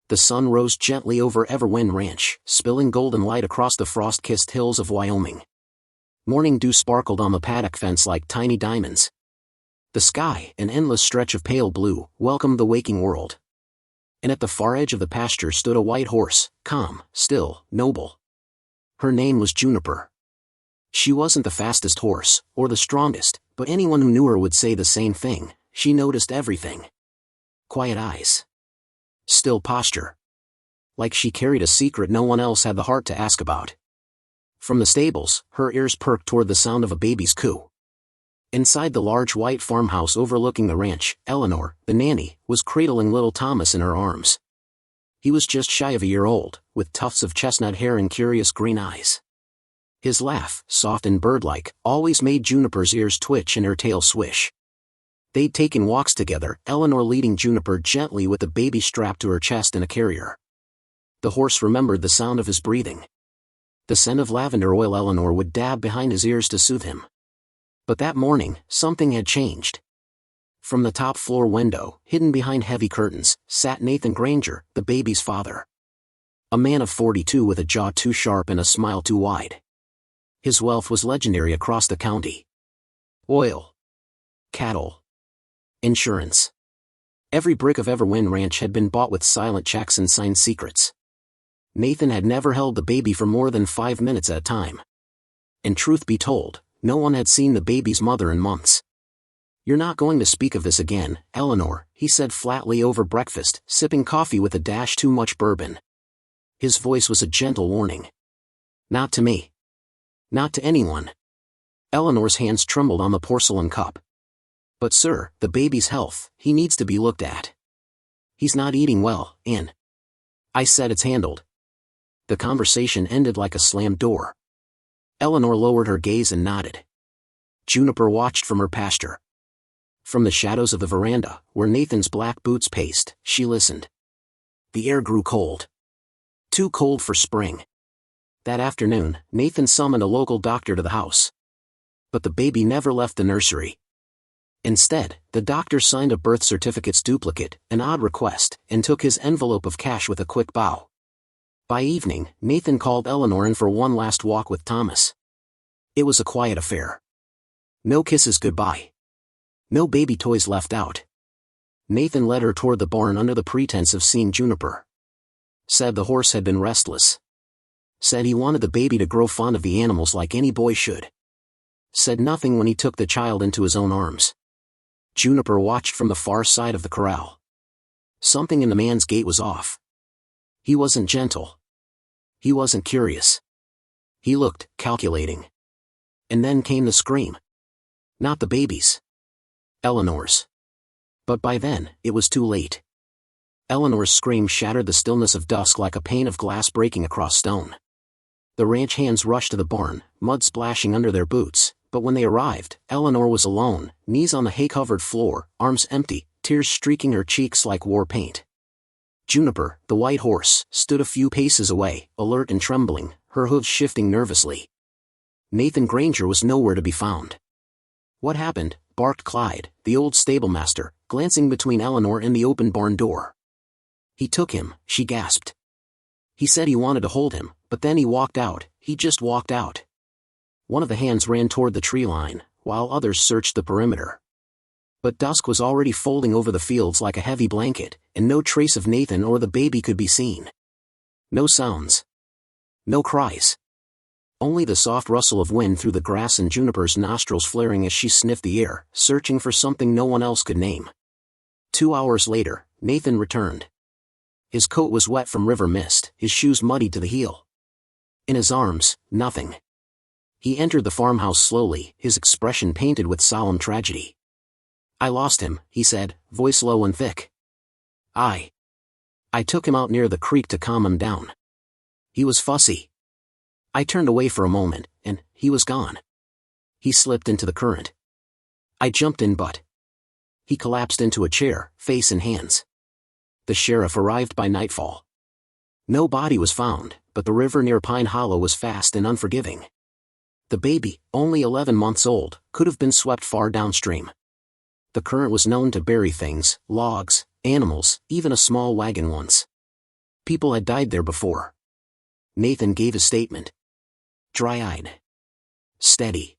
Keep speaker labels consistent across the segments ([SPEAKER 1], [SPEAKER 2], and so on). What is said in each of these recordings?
[SPEAKER 1] The sun rose gently over Everwind Ranch, spilling golden light across the frost-kissed hills of Wyoming. Morning dew sparkled on the paddock fence like tiny diamonds. The sky, an endless stretch of pale blue, welcomed the waking world. And at the far edge of the pasture stood a white horse, calm, still, noble. Her name was Juniper. She wasn't the fastest horse, or the strongest, but anyone who knew her would say the same thing. She noticed everything. Quiet eyes. Still posture. Like she carried a secret no one else had the heart to ask about. From the stables, her ears perked toward the sound of a baby's coo. Inside the large white farmhouse overlooking the ranch, Eleanor, the nanny, was cradling little Thomas in her arms. He was just shy of a year old, with tufts of chestnut hair and curious green eyes. His laugh, soft and bird-like, always made Juniper's ears twitch and her tail swish. They'd taken walks together, Eleanor leading Juniper gently with the baby strapped to her chest in a carrier. The horse remembered the sound of his breathing. The scent of lavender oil Eleanor would dab behind his ears to soothe him. But that morning, something had changed. From the top floor window, hidden behind heavy curtains, sat Nathan Granger, the baby's father. A man of 42 with a jaw too sharp and a smile too wide. His wealth was legendary across the county. Oil. Cattle. Insurance. Every brick of Everwind Ranch had been bought with silent checks and signed secrets. Nathan had never held the baby for more than 5 minutes at a time. And truth be told, no one had seen the baby's mother in months. "You're not going to speak of this again, Eleanor," he said flatly over breakfast, sipping coffee with a dash too much bourbon. His voice was a gentle warning. "Not to me. Not to anyone." Eleanor's hands trembled on the porcelain cup. "But sir, the baby's health, he needs to be looked at. He's not eating well, and..." "I said it's handled." The conversation ended like a slammed door. Eleanor lowered her gaze and nodded. Juniper watched from her pasture. From the shadows of the veranda, where Nathan's black boots paced, she listened. The air grew cold. Too cold for spring. That afternoon, Nathan summoned a local doctor to the house. But the baby never left the nursery. Instead, the doctor signed a birth certificate's duplicate, an odd request, and took his envelope of cash with a quick bow. By evening, Nathan called Eleanor in for one last walk with Thomas. It was a quiet affair. No kisses goodbye. No baby toys left out. Nathan led her toward the barn under the pretense of seeing Juniper. Said the horse had been restless. Said he wanted the baby to grow fond of the animals like any boy should. Said nothing when he took the child into his own arms. Juniper watched from the far side of the corral. Something in the man's gait was off. He wasn't gentle. He wasn't curious. He looked calculating. And then came the scream. Not the baby's. Eleanor's. But by then, it was too late. Eleanor's scream shattered the stillness of dusk like a pane of glass breaking across stone. The ranch hands rushed to the barn, mud splashing under their boots, but when they arrived, Eleanor was alone, knees on the hay-covered floor, arms empty, tears streaking her cheeks like war paint. Juniper, the white horse, stood a few paces away, alert and trembling, her hooves shifting nervously. Nathan Granger was nowhere to be found. "What happened?" barked Clyde, the old stablemaster, glancing between Eleanor and the open barn door. "He took him," she gasped. "He said he wanted to hold him, but then he walked out, he just walked out." One of the hands ran toward the tree line, while others searched the perimeter. But dusk was already folding over the fields like a heavy blanket, and no trace of Nathan or the baby could be seen. No sounds. No cries. Only the soft rustle of wind through the grass and Juniper's nostrils flaring as she sniffed the air, searching for something no one else could name. 2 hours later, Nathan returned. His coat was wet from river mist, his shoes muddy to the heel. In his arms, nothing. He entered the farmhouse slowly, his expression painted with solemn tragedy. "I lost him," he said, voice low and thick. I took him out near the creek to calm him down. He was fussy. I turned away for a moment, and he was gone. He slipped into the current. I jumped in but..." He collapsed into a chair, face in hands. The sheriff arrived by nightfall. No body was found, but the river near Pine Hollow was fast and unforgiving. The baby, only 11 months old, could have been swept far downstream. The current was known to bury things, logs, animals, even a small wagon once. People had died there before. Nathan gave his statement. Dry-eyed. Steady.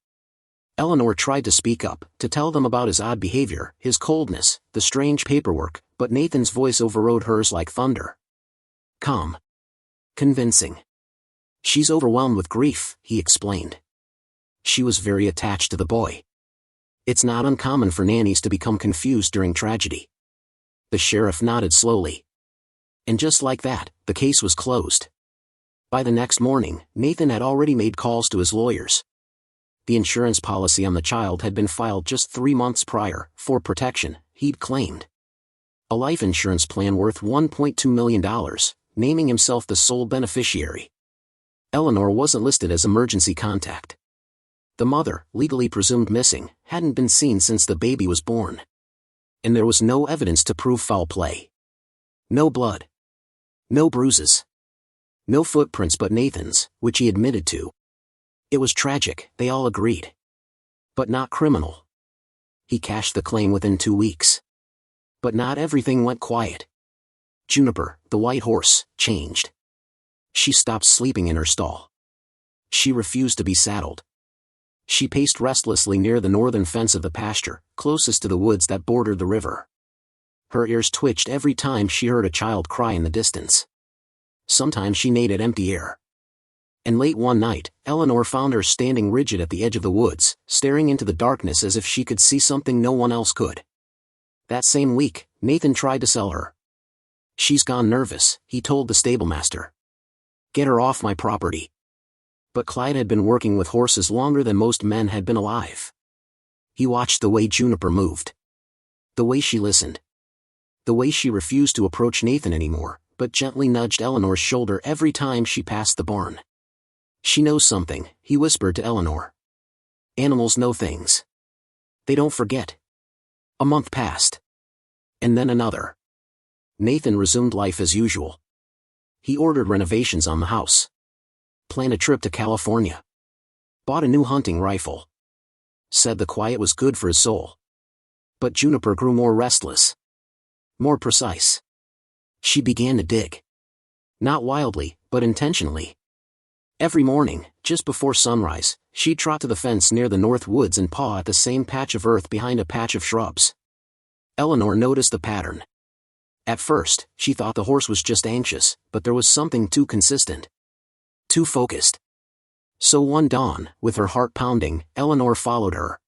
[SPEAKER 1] Eleanor tried to speak up, to tell them about his odd behavior, his coldness, the strange paperwork, but Nathan's voice overrode hers like thunder. Calm. Convincing. She's overwhelmed with grief, he explained. She was very attached to the boy. It's not uncommon for nannies to become confused during tragedy. The sheriff nodded slowly. And just like that, the case was closed. By the next morning, Nathan had already made calls to his lawyers. The insurance policy on the child had been filed just 3 months prior, for protection, he'd claimed. A life insurance plan worth $1.2 million, naming himself the sole beneficiary. Eleanor wasn't listed as emergency contact. The mother, legally presumed missing, hadn't been seen since the baby was born. And there was no evidence to prove foul play. No blood. No bruises. No footprints but Nathan's, which he admitted to. It was tragic, they all agreed. But not criminal. He cashed the claim within 2 weeks. But not everything went quiet. Juniper, the white horse, changed. She stopped sleeping in her stall. She refused to be saddled. She paced restlessly near the northern fence of the pasture, closest to the woods that bordered the river. Her ears twitched every time she heard a child cry in the distance. Sometimes she neighed at empty air. And late one night, Eleanor found her standing rigid at the edge of the woods, staring into the darkness as if she could see something no one else could. That same week, Nathan tried to sell her. She's gone nervous, he told the stablemaster. Get her off my property. But Clyde had been working with horses longer than most men had been alive. He watched the way Juniper moved. The way she listened. The way she refused to approach Nathan anymore, but gently nudged Eleanor's shoulder every time she passed the barn. She knows something, he whispered to Eleanor. Animals know things. They don't forget. A month passed. And then another. Nathan resumed life as usual. He ordered renovations on the house. Planned a trip to California. Bought a new hunting rifle. Said the quiet was good for his soul. But Juniper grew more restless. More precise. She began to dig. Not wildly, but intentionally. Every morning, just before sunrise, she'd trot to the fence near the north woods and paw at the same patch of earth behind a patch of shrubs. Eleanor noticed the pattern. At first, she thought the horse was just anxious, but there was something too consistent. Too focused. So one dawn, with her heart pounding, Eleanor followed her.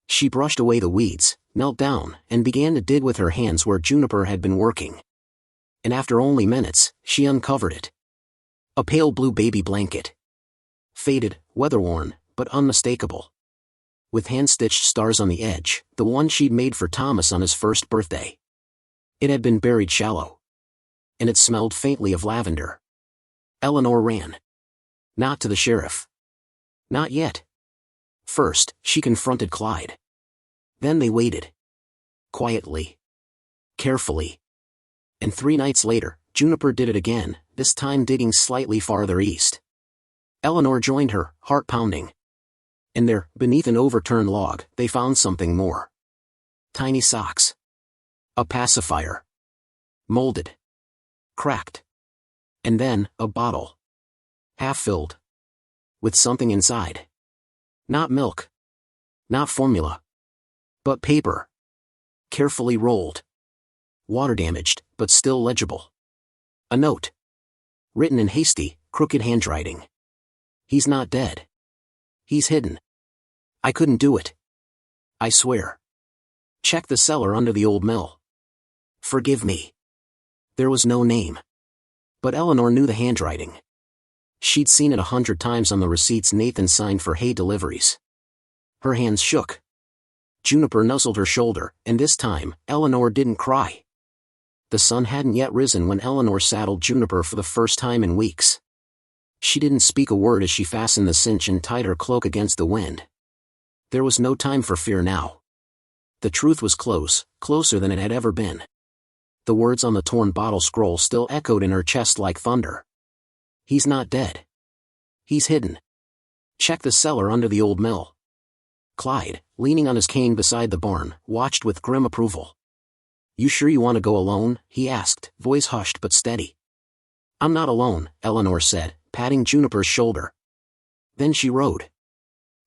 [SPEAKER 1] She brushed away the weeds, knelt down, and began to dig with her hands where Juniper had been working. And after only minutes, she uncovered it. A pale blue baby blanket. Faded, weather-worn, but unmistakable. With hand-stitched stars on the edge, the one she'd made for Thomas on his first birthday. It had been buried shallow. And it smelled faintly of lavender. Eleanor ran. Not to the sheriff. Not yet. First, she confronted Clyde. Then they waited. Quietly. Carefully. And 3 nights later, Juniper did it again, this time digging slightly farther east. Eleanor joined her, heart pounding. And there, beneath an overturned log, they found something more. Tiny socks. A pacifier. Molded. Cracked. And then, a bottle. Half filled. With something inside. Not milk. Not formula. But paper. Carefully rolled. Water damaged, but still legible. A note. Written in hasty, crooked handwriting. He's not dead. He's hidden. I couldn't do it. I swear. Check the cellar under the old mill. Forgive me. There was no name. But Eleanor knew the handwriting. She'd seen it 100 times on the receipts Nathan signed for hay deliveries. Her hands shook. Juniper nuzzled her shoulder, and this time, Eleanor didn't cry. The sun hadn't yet risen when Eleanor saddled Juniper for the first time in weeks. She didn't speak a word as she fastened the cinch and tied her cloak against the wind. There was no time for fear now. The truth was close, closer than it had ever been. The words on the torn bottle scroll still echoed in her chest like thunder. He's not dead. He's hidden. Check the cellar under the old mill. Clyde, leaning on his cane beside the barn, watched with grim approval. You sure you want to go alone? He asked, voice hushed but steady. I'm not alone, Eleanor said, patting Juniper's shoulder. Then she rode.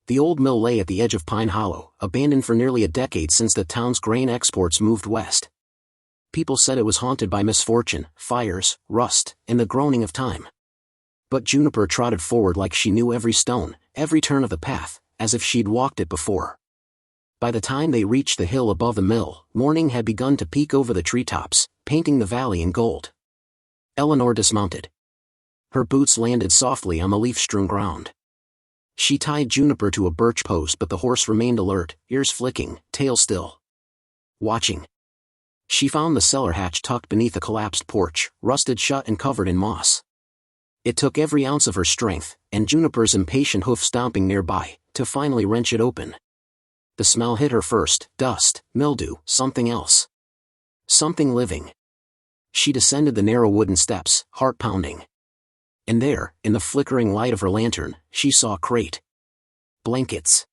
[SPEAKER 1] The old mill lay at the edge of Pine Hollow, abandoned for nearly a decade since the town's grain exports moved west. People said it was haunted by misfortune, fires, rust, and the groaning of time. But Juniper trotted forward like she knew every stone, every turn of the path, as if she'd walked it before. By the time they reached the hill above the mill, morning had begun to peek over the treetops, painting the valley in gold. Eleanor dismounted. Her boots landed softly on the leaf-strewn ground. She tied Juniper to a birch post, but the horse remained alert, ears flicking, tail still. Watching. She found the cellar hatch tucked beneath a collapsed porch, rusted shut and covered in moss. It took every ounce of her strength, and Juniper's impatient hoof stomping nearby, to finally wrench it open. The smell hit her first: dust, mildew, something else. Something living. She descended the narrow wooden steps, heart pounding. And there, in the flickering light of her lantern, she saw a crate. Blankets.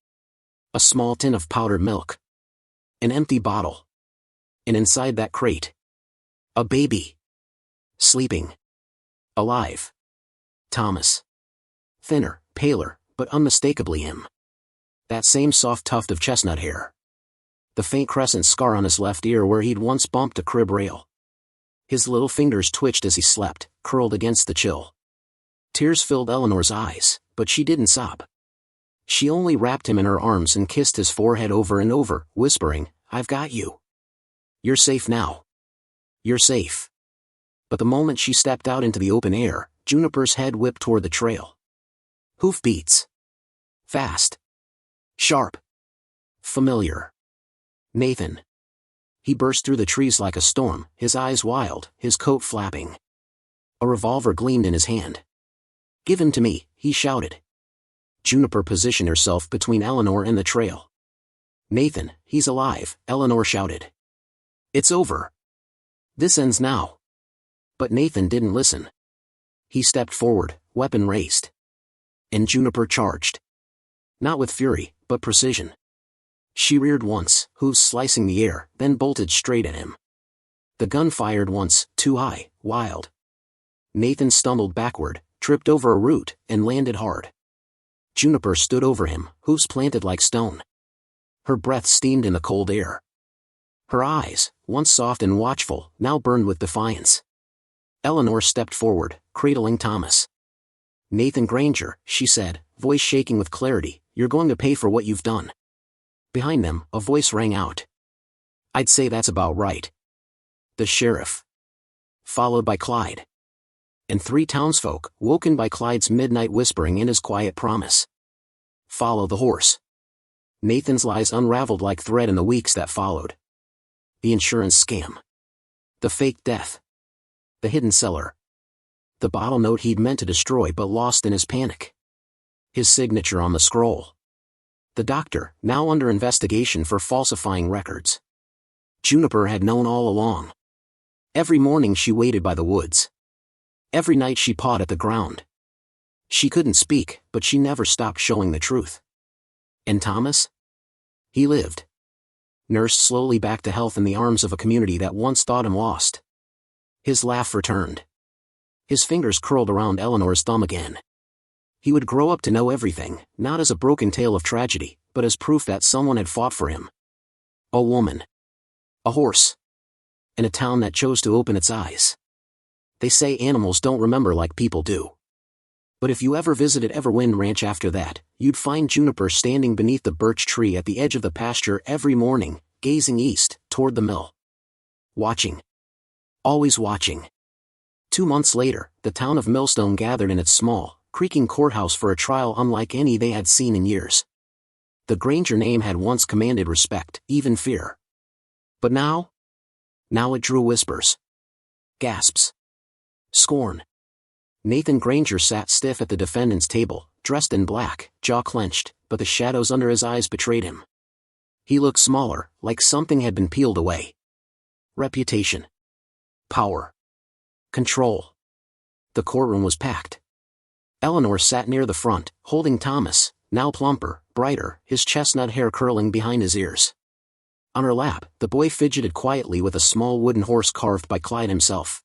[SPEAKER 1] A small tin of powdered milk. An empty bottle. And inside that crate, a baby. Sleeping. Alive. Thomas. Thinner, paler, but unmistakably him. That same soft tuft of chestnut hair. The faint crescent scar on his left ear where he'd once bumped a crib rail. His little fingers twitched as he slept, curled against the chill. Tears filled Eleanor's eyes, but she didn't sob. She only wrapped him in her arms and kissed his forehead over and over, whispering, "I've got you. You're safe now. You're safe." But the moment she stepped out into the open air, Juniper's head whipped toward the trail. Hoofbeats. Fast. Sharp. Familiar. Nathan. He burst through the trees like a storm, his eyes wild, his coat flapping. A revolver gleamed in his hand. "Give him to me," he shouted. Juniper positioned herself between Eleanor and the trail. "Nathan, he's alive," Eleanor shouted. "It's over. This ends now." But Nathan didn't listen. He stepped forward, weapon raised. And Juniper charged. Not with fury, but precision. She reared once, hooves slicing the air, then bolted straight at him. The gun fired once, too high, wild. Nathan stumbled backward, tripped over a root, and landed hard. Juniper stood over him, hooves planted like stone. Her breath steamed in the cold air. Her eyes, once soft and watchful, now burned with defiance. Eleanor stepped forward, cradling Thomas. "Nathan Granger," she said, voice shaking with clarity, "you're going to pay for what you've done." Behind them, a voice rang out. "I'd say that's about right." The sheriff. Followed by Clyde. And 3 townsfolk, woken by Clyde's midnight whispering and his quiet promise. Follow the horse. Nathan's lies unraveled like thread in the weeks that followed. The insurance scam. The fake death. The hidden cellar. The bottle note he'd meant to destroy but lost in his panic. His signature on the scroll. The doctor, now under investigation for falsifying records. Juniper had known all along. Every morning she waited by the woods. Every night she pawed at the ground. She couldn't speak, but she never stopped showing the truth. And Thomas? He lived. Nursed slowly back to health in the arms of a community that once thought him lost. His laugh returned. His fingers curled around Eleanor's thumb again. He would grow up to know everything, not as a broken tale of tragedy, but as proof that someone had fought for him. A woman. A horse. And a town that chose to open its eyes. They say animals don't remember like people do. But if you ever visited Everwind Ranch after that, you'd find Juniper standing beneath the birch tree at the edge of the pasture every morning, gazing east, toward the mill. Watching. Always watching. 2 months later, the town of Millstone gathered in its small, creaking courthouse for a trial unlike any they had seen in years. The Granger name had once commanded respect, even fear. But now? Now it drew whispers. Gasps. Scorn. Nathan Granger sat stiff at the defendant's table, dressed in black, jaw clenched, but the shadows under his eyes betrayed him. He looked smaller, like something had been peeled away. Reputation. Power. Control. The courtroom was packed. Eleanor sat near the front, holding Thomas, now plumper, brighter, his chestnut hair curling behind his ears. On her lap, the boy fidgeted quietly with a small wooden horse carved by Clyde himself.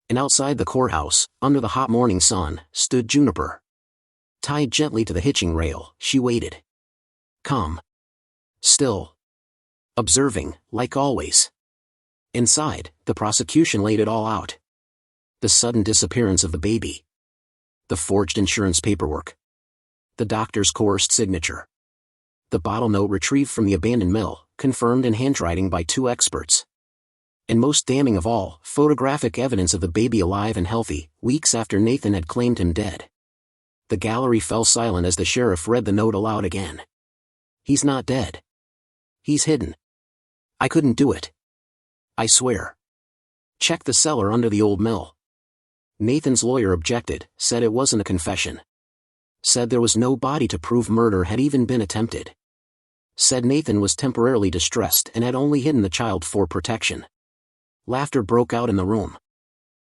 [SPEAKER 1] And outside the courthouse, under the hot morning sun, stood Juniper. Tied gently to the hitching rail, she waited. Calm. Still. Observing, like always. Inside, the prosecution laid it all out. The sudden disappearance of the baby. The forged insurance paperwork. The doctor's coerced signature. The bottle note retrieved from the abandoned mill, confirmed in handwriting by 2 experts. And most damning of all, photographic evidence of the baby alive and healthy, weeks after Nathan had claimed him dead. The gallery fell silent as the sheriff read the note aloud again. He's not dead. He's hidden. I couldn't do it. I swear. Check the cellar under the old mill. Nathan's lawyer objected, said it wasn't a confession. Said there was no body to prove murder had even been attempted. Said Nathan was temporarily distressed and had only hidden the child for protection. Laughter broke out in the room.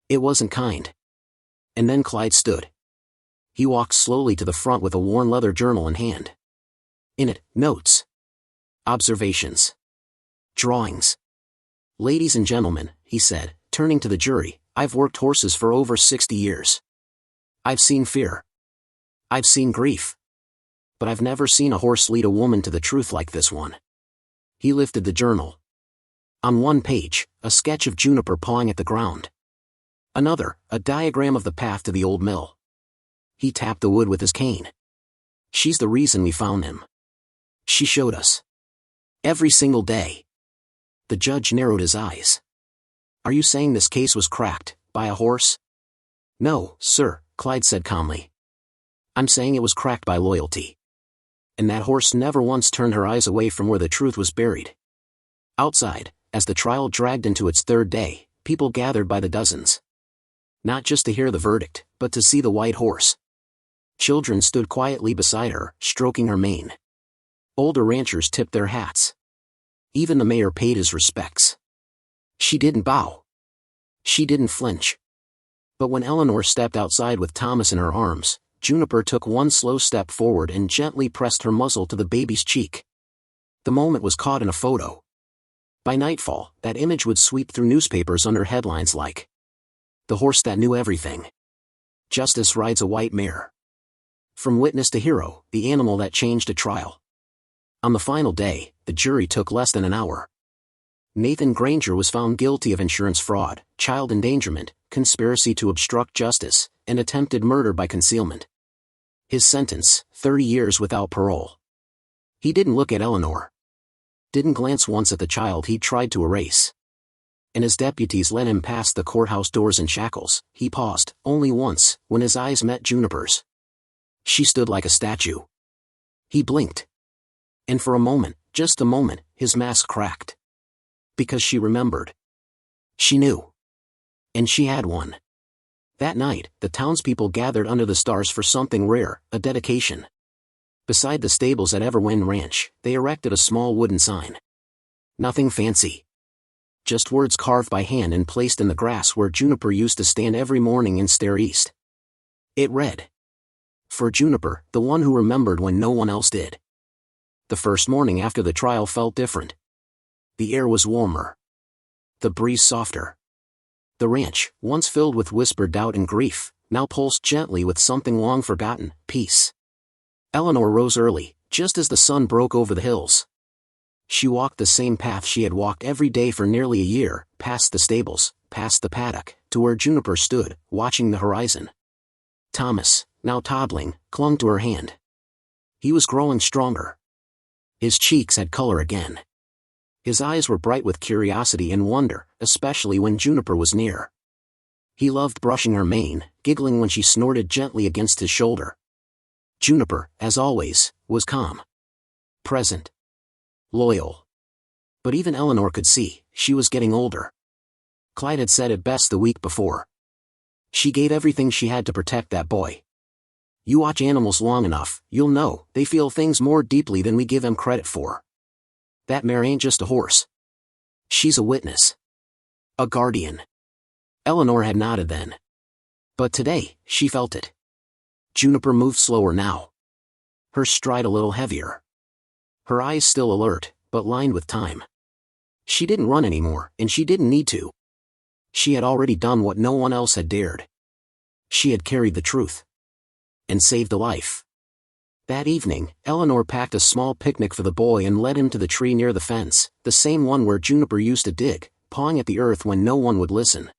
[SPEAKER 1] It wasn't kind. And then Clyde stood. He walked slowly to the front with a worn leather journal in hand. In it, notes. Observations. Drawings. Ladies and gentlemen, he said, turning to the jury, I've worked horses for over 60 years. I've seen fear. I've seen grief. But I've never seen a horse lead a woman to the truth like this one. He lifted the journal. On one page, a sketch of Juniper pawing at the ground. Another, a diagram of the path to the old mill. He tapped the wood with his cane. She's the reason we found him. She showed us. Every single day. The judge narrowed his eyes. Are you saying this case was cracked, by a horse? No, sir, Clyde said calmly. I'm saying it was cracked by loyalty. And that horse never once turned her eyes away from where the truth was buried. Outside, as the trial dragged into its 3rd day, people gathered by the dozens. Not just to hear the verdict, but to see the white horse. Children stood quietly beside her, stroking her mane. Older ranchers tipped their hats. Even the mayor paid his respects. She didn't bow. She didn't flinch. But when Eleanor stepped outside with Thomas in her arms, Juniper took one slow step forward and gently pressed her muzzle to the baby's cheek. The moment was caught in a photo. By nightfall, that image would sweep through newspapers under headlines like, "The horse that knew everything. Justice rides a white mare." From witness to hero, the animal that changed a trial. On the final day, the jury took less than an hour. Nathan Granger was found guilty of insurance fraud, child endangerment, conspiracy to obstruct justice, and attempted murder by concealment. His sentence, 30 years without parole. He didn't look at Eleanor. Didn't glance once at the child he tried to erase. And as deputies led him past the courthouse doors in shackles, he paused, only once, when his eyes met Juniper's. She stood like a statue. He blinked. And for a moment, just a moment, his mask cracked. Because she remembered. She knew. And she had one. That night, the townspeople gathered under the stars for something rare, a dedication. Beside the stables at Everwind Ranch, they erected a small wooden sign. Nothing fancy. Just words carved by hand and placed in the grass where Juniper used to stand every morning and stare east. It read. For Juniper, the one who remembered when no one else did. The first morning after the trial felt different. The air was warmer. The breeze softer. The ranch, once filled with whispered doubt and grief, now pulsed gently with something long forgotten, peace. Eleanor rose early, just as the sun broke over the hills. She walked the same path she had walked every day for nearly a year, past the stables, past the paddock, to where Juniper stood, watching the horizon. Thomas, now toddling, clung to her hand. He was growing stronger. His cheeks had color again. His eyes were bright with curiosity and wonder, especially when Juniper was near. He loved brushing her mane, giggling when she snorted gently against his shoulder. Juniper, as always, was calm. Present. Loyal. But even Eleanor could see, she was getting older. Clyde had said it best the week before. She gave everything she had to protect that boy. You watch animals long enough, you'll know, they feel things more deeply than we give them credit for. That mare ain't just a horse. She's a witness. A guardian. Eleanor had nodded then. But today, she felt it. Juniper moved slower now. Her stride a little heavier. Her eyes still alert, but lined with time. She didn't run anymore, and she didn't need to. She had already done what no one else had dared. She had carried the truth. And saved a life. That evening, Eleanor packed a small picnic for the boy and led him to the tree near the fence, the same one where Juniper used to dig, pawing at the earth when no one would listen.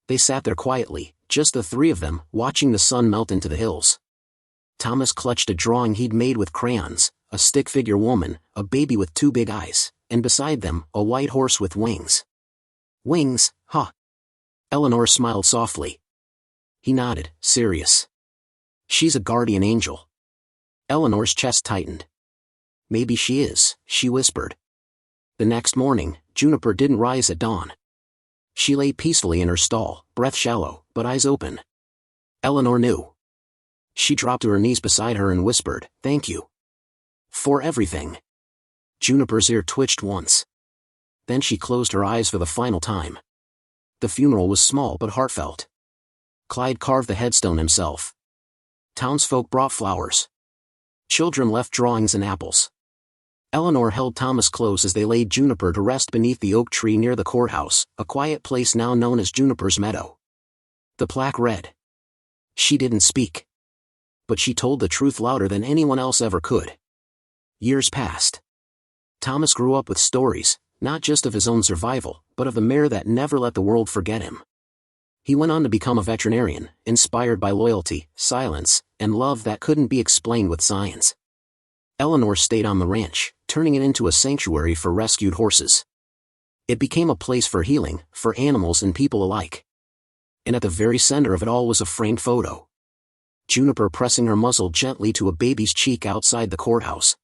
[SPEAKER 1] They sat there quietly, just the three of them, watching the sun melt into the hills. Thomas clutched a drawing he'd made with crayons, a stick figure woman, a baby with two big eyes, and beside them, a white horse with wings. Wings, huh? Eleanor smiled softly. He nodded, serious. She's a guardian angel. Eleanor's chest tightened. Maybe she is, she whispered. The next morning, Juniper didn't rise at dawn. She lay peacefully in her stall, breath shallow, but eyes open. Eleanor knew. She dropped to her knees beside her and whispered, "Thank you. For everything." Juniper's ear twitched once. Then she closed her eyes for the final time. The funeral was small but heartfelt. Clyde carved the headstone himself. Townsfolk brought flowers. Children left drawings and apples. Eleanor held Thomas close as they laid Juniper to rest beneath the oak tree near the courthouse, a quiet place now known as Juniper's Meadow. The plaque read. She didn't speak. But she told the truth louder than anyone else ever could. Years passed. Thomas grew up with stories, not just of his own survival, but of the mare that never let the world forget him. He went on to become a veterinarian, inspired by loyalty, silence, and love that couldn't be explained with science. Eleanor stayed on the ranch, turning it into a sanctuary for rescued horses. It became a place for healing, for animals and people alike. And at the very center of it all was a framed photo. Juniper pressing her muzzle gently to a baby's cheek outside the courthouse.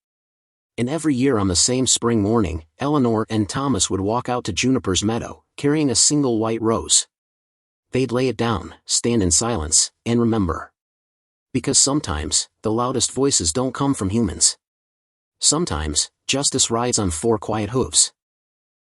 [SPEAKER 1] And every year on the same spring morning, Eleanor and Thomas would walk out to Juniper's meadow, carrying a single white rose. They'd lay it down, stand in silence, and remember. Because sometimes, the loudest voices don't come from humans. Sometimes, justice rides on four quiet hooves.